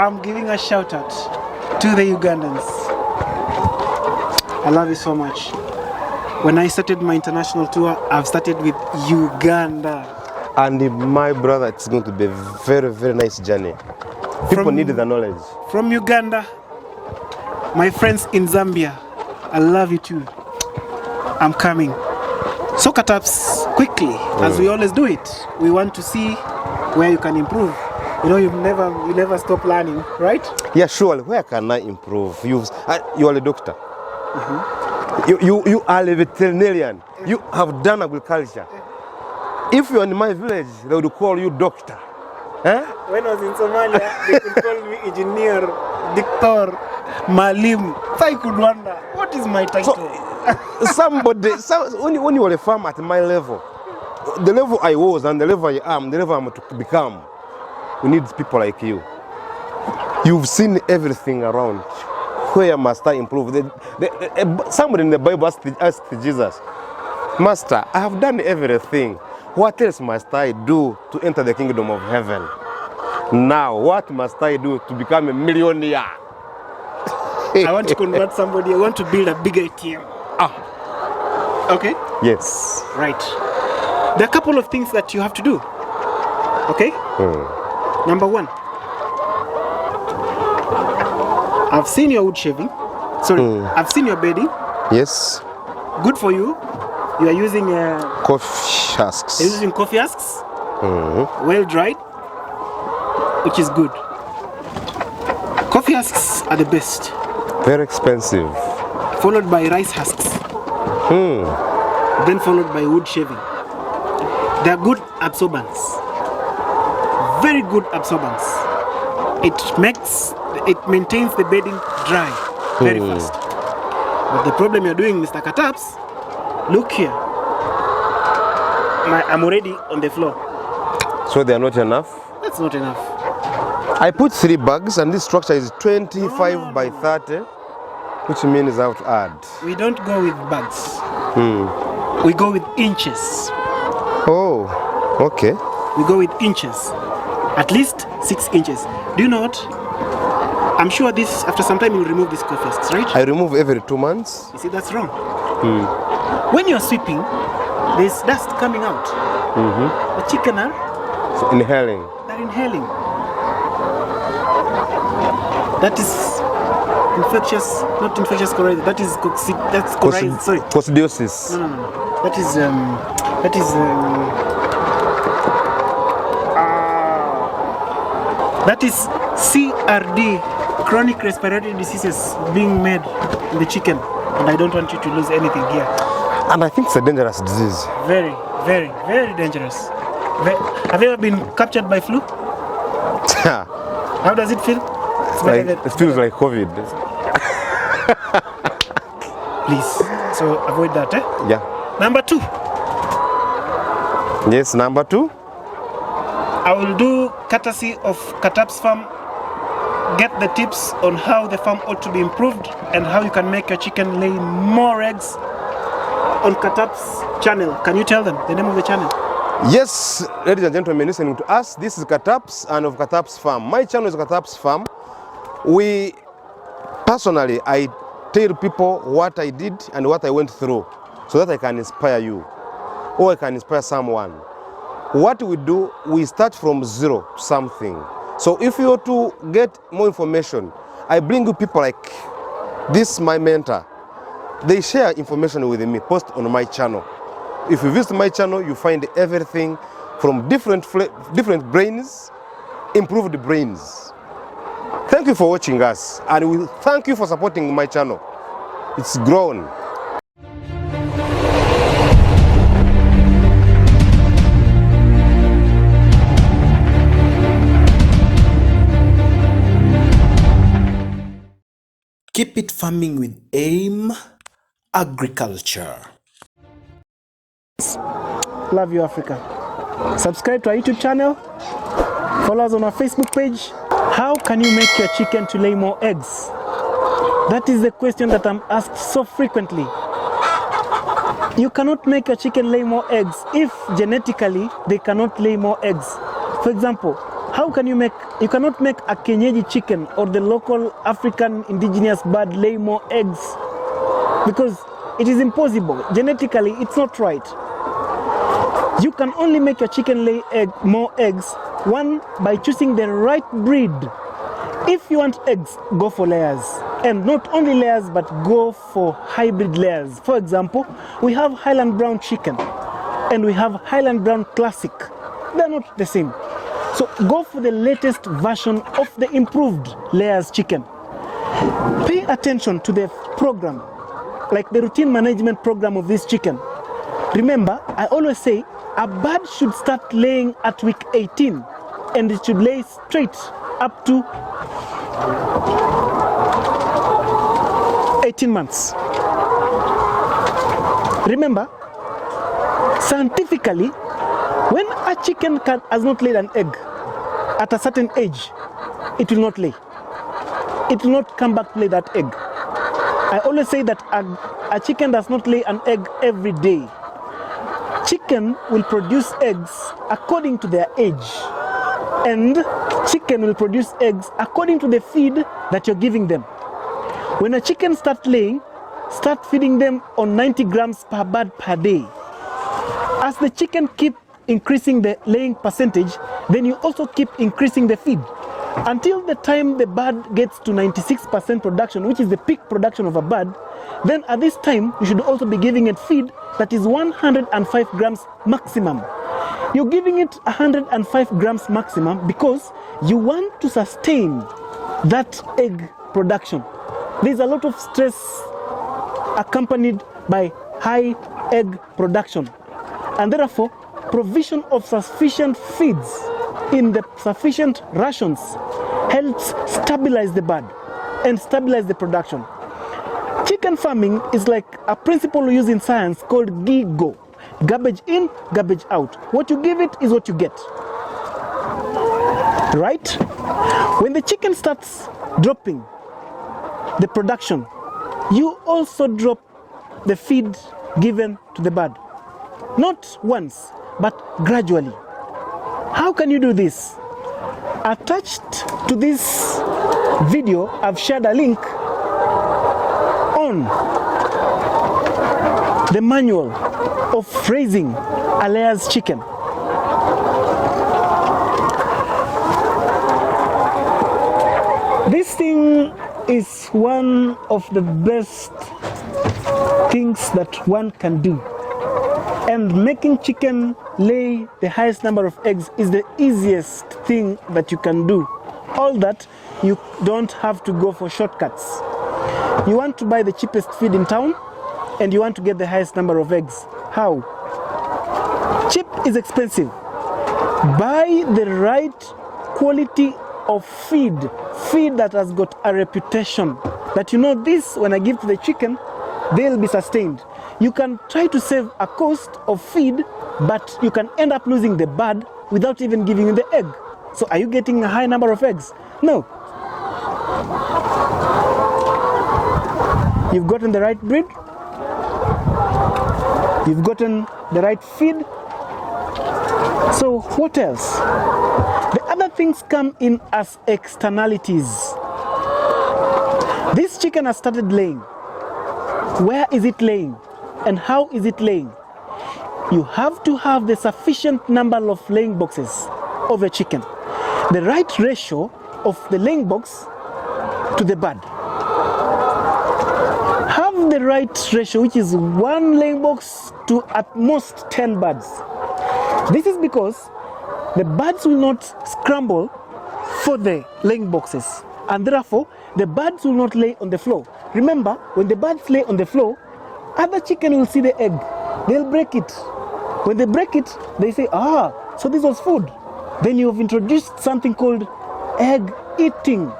I'm giving a shout out to the Ugandans. I love you so much. When I started my international tour, I've started with Uganda. And my brother, it's going to be a very, very nice journey. People need the knowledge. From Uganda, my friends in Zambia, I love you too. I'm coming. Soccer taps quickly, as we always do it. We want to see where you can improve. You know, you never stop learning, right? Yeah, surely. Where can I improve? You are a doctor. You are a veterinarian. You have done agriculture. If you are in my village, they would call you doctor. Eh? When I was in Somalia, they could call me engineer, doctor, malim. So I could wonder, what is my title? So, when you are a farmer at my level, the level I was and the level I am, the level I'm to become, we need people like you. You've seen everything around. Where must I improve? Somebody in the Bible asked Jesus, Master, I have done everything. What else must I do to enter the kingdom of heaven? Now, what must I do to become a millionaire? I want to convert somebody. I want to build a big ATM. Okay? Yes. Right. There are a couple of things that you have to do. Okay? Number one. I've seen your wood shaving. Sorry, I've seen your bedding. Yes. Good for you. You are using coffee husks. You're using coffee husks. Well dried, which is good. Coffee husks are the best. Very expensive. Followed by rice husks. Then followed by wood shaving. They are good absorbents. Very good absorbents. It maintains the bedding dry very fast. But the problem you're doing, Mr. Kataps, look here. I'm already on the floor. So they are not enough? That's not enough. I put 3 bags and this structure is 25 by 30, which means I have to add. We don't go with bags. We go with inches. Oh, okay. We go with inches. At least 6 inches. Do you know what? I'm sure this, after some time, you'll remove these coffee husks, right? I remove every 2 months. You see, that's wrong. When you're sweeping, there's dust coming out. The chicken are inhaling. They're inhaling. That is infectious, not infectious coryza. That is that's coryza. Sorry. Coccidiosis. No. That is that is CRD, chronic respiratory diseases being made in the chicken, and I don't want you to lose anything here. And I think it's a dangerous disease. Very, very, very dangerous. Have you ever been captured by flu? How does it feel? It feels like COVID. Please, so avoid that, eh? Yeah. Number 2. Yes, number 2. I will do courtesy of Katap's Farm. Get the tips on how the farm ought to be improved and how you can make your chicken lay more eggs on Katap's channel. Can you tell them the name of the channel? Yes, ladies and gentlemen listening to us, this is Katap's and of Katap's Farm. My channel is Katap's Farm. I tell people what I did and what I went through so that I can inspire you or I can inspire someone. What we do, we start from zero to something. So if you want to get more information, I bring you people like this, my mentor. They share information with me, post on my channel. If you visit my channel, you find everything from different brains, improved brains. Thank you for watching us, and we thank you for supporting my channel. It's grown. Keep it farming with AIM Agriculture. Love you, Africa. Subscribe to our YouTube channel. Follow us on our Facebook page. How can you make your chicken to lay more eggs? That is the question that I'm asked so frequently. You cannot make a chicken lay more eggs if genetically they cannot lay more eggs. For example, How can you cannot make a kienyeji chicken or the local African indigenous bird lay more eggs, because it is impossible. Genetically, it's not right. You can only make your chicken lay more eggs, one, by choosing the right breed. If you want eggs, go for layers. And not only layers, but go for hybrid layers. For example, we have Highland Brown chicken and we have Highland Brown Classic. They're not the same. So go for the latest version of the improved layers chicken. Pay attention to the program, like the routine management program of this chicken. Remember, I always say a bird should start laying at week 18 and it should lay straight up to 18 months. Remember, scientifically, when a chicken has not laid an egg at a certain age, it will not lay. It will not come back to lay that egg. I always say that a chicken does not lay an egg every day. Chicken will produce eggs according to their age, and chicken will produce eggs according to the feed that you're giving them. When a chicken starts laying, start feeding them on 90 grams per bird per day. As the chicken keep increasing the laying percentage, then you also keep increasing the feed until the time the bird gets to 96% production, which is the peak production of a bird. Then at this time, you should also be giving it feed that is 105 grams maximum. You're giving it 105 grams maximum because you want to sustain that egg production. There's a lot of stress accompanied by high egg production, and therefore provision of sufficient feeds in the sufficient rations helps stabilize the bird and stabilize the production. Chicken farming is like a principle we use in science called GIGO. Garbage in, garbage out. What you give it is what you get. Right? When the chicken starts dropping the production, you also drop the feed given to the bird. Not once, but gradually. How can you do this? Attached to this video, I've shared a link on the manual of raising a layers chicken. This thing is one of the best things that one can do. And making chicken lay the highest number of eggs is the easiest thing that you can do. All that, you don't have to go for shortcuts. You want to buy the cheapest feed in town and you want to get the highest number of eggs. How? Cheap is expensive. Buy the right quality of feed that has got a reputation, that you know this, when I give to the chicken, they'll be sustained. You can try to save a cost of feed, but you can end up losing the bird without even giving you the egg. So are you getting a high number of eggs? No. You've gotten the right breed, you've gotten the right feed. So what else? The other things come in as externalities. This chicken has started laying. Where is it laying? And how is it laying? You have to have the sufficient number of laying boxes of a chicken. The right ratio of the laying box to the bird. Have the right ratio, which is 1 laying box to at most 10 birds. This is because the birds will not scramble for the laying boxes, and therefore the birds will not lay on the floor. Remember, when the birds lay on the floor, other chicken will see the egg. They'll break it. When they break it, they say, so this was food. Then you've introduced something called egg eating.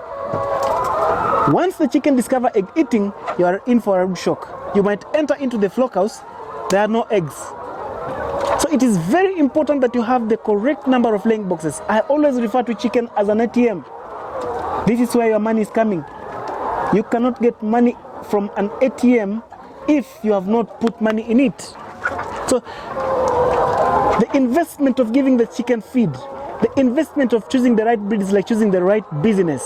Once the chicken discover egg eating, you are in for a shock. You might enter into the flock house, there are no eggs. So it is very important that you have the correct number of laying boxes. I always refer to chicken as an ATM. This is where your money is coming. You cannot get money from an ATM if you have not put money in it. So the investment of giving the chicken feed The investment of choosing the right breed is like choosing the right business.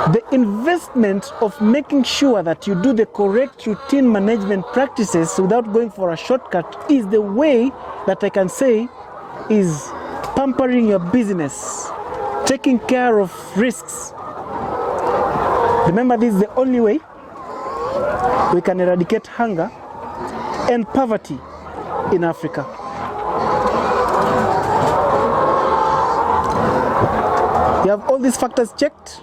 The investment of making sure that you do the correct routine management practices without going for a shortcut is the way that I can say is pampering your business, taking care of risks. Remember, this is the only way we can eradicate hunger and poverty in Africa. You have all these factors checked.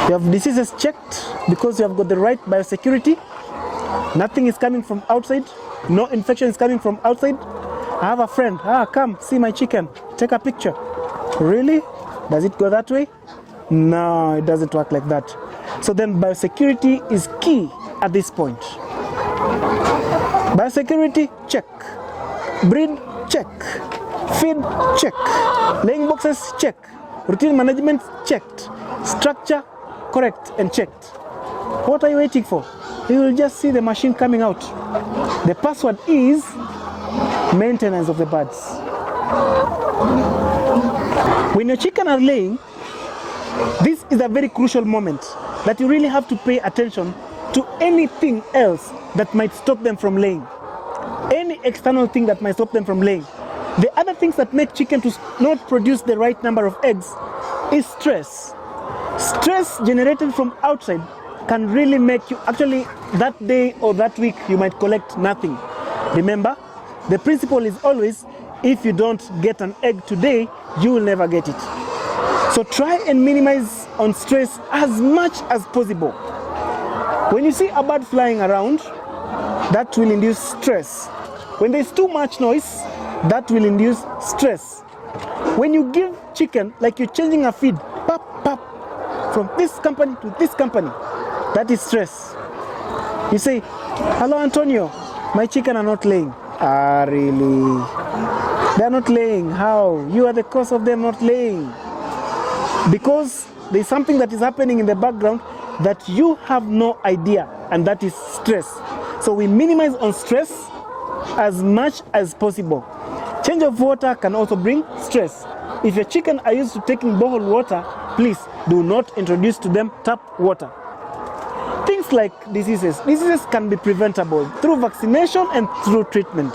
You have diseases checked because you have got the right biosecurity. Nothing is coming from outside. No infection is coming from outside. I have a friend. Come, see my chicken. Take a picture. Really? Does it go that way? No, it doesn't work like that. So then biosecurity is key at this point. Biosecurity, check. Breed, check. Feed, check. Laying boxes, check. Routine management, checked. Structure, correct and checked. What are you waiting for? You will just see the machine coming out. The password is maintenance of the birds. When your chicken are laying, this is a very crucial moment that you really have to pay attention to anything else that might stop them from laying. Any external thing that might stop them from laying. The other things that make chicken to not produce the right number of eggs is stress. Stress generated from outside can really make you, actually that day or that week you might collect nothing. Remember, the principle is always, if you don't get an egg today, you will never get it. So try and minimize on stress as much as possible. When you see a bird flying around, that will induce stress. When there's too much noise, that will induce stress. When you give chicken, like you're changing a feed, pop, pop, from this company to this company, that is stress. You say, hello Antonio, my chicken are not laying. Really? They're not laying. How? You are the cause of them not laying. Because there's something that is happening in the background that you have no idea, and that is stress. So we minimize on stress as much as possible. Change of water can also bring stress. If your chicken are used to taking borehole water, please do not introduce to them tap water. Things like diseases. Diseases can be preventable through vaccination and through treatment.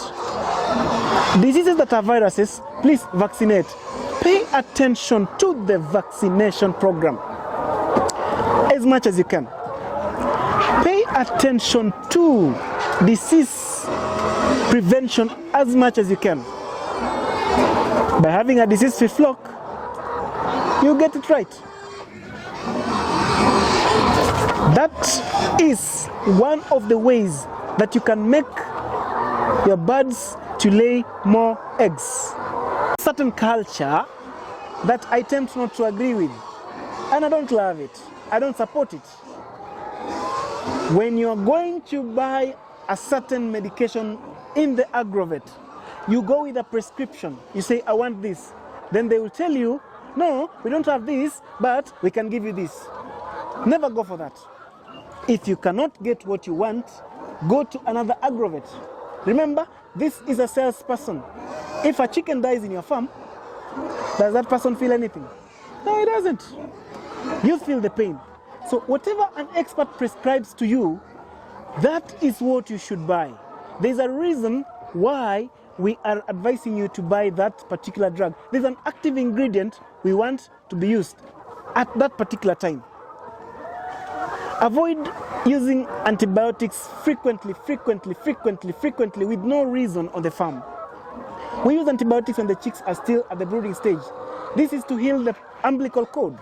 Diseases that are viruses, please vaccinate. Pay attention to the vaccination program as much as you can. Pay attention to disease prevention as much as you can. By having a disease-free flock, you get it right. That is one of the ways that you can make your birds to lay more eggs. Certain culture that I tend not to agree with, and I don't love it, I don't support it. When you're going to buy a certain medication in the agrovet, you go with a prescription. You say, I want this. Then they will tell you, no, we don't have this, but we can give you this. Never go for that. If you cannot get what you want, go to another agrovet. Remember, this is a salesperson. If a chicken dies in your farm, does that person feel anything? No, he doesn't. You feel the pain. So whatever an expert prescribes to you, that is what you should buy. There's a reason why we are advising you to buy that particular drug. There's an active ingredient we want to be used at that particular time. Avoid using antibiotics frequently with no reason on the farm. We use antibiotics when the chicks are still at the brooding stage. This is to heal the umbilical cord.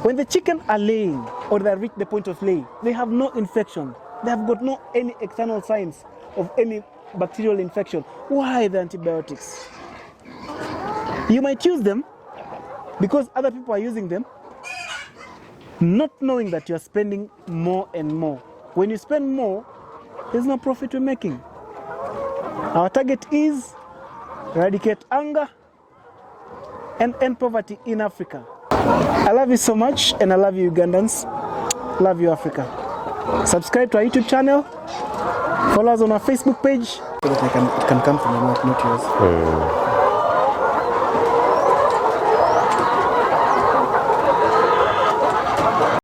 When the chicken are laying or they reach the point of lay, they have no infection. They have got no any external signs of any bacterial infection. Why the antibiotics? You might use them because other people are using them, not knowing that you are spending more and more. When you spend more, there's no profit we're making. Our target is eradicate hunger and end poverty in Africa. I love you so much, and I love you Ugandans. Love you Africa. Subscribe to our YouTube channel. Follow us on our Facebook page so that it can come from your mouth, not yours.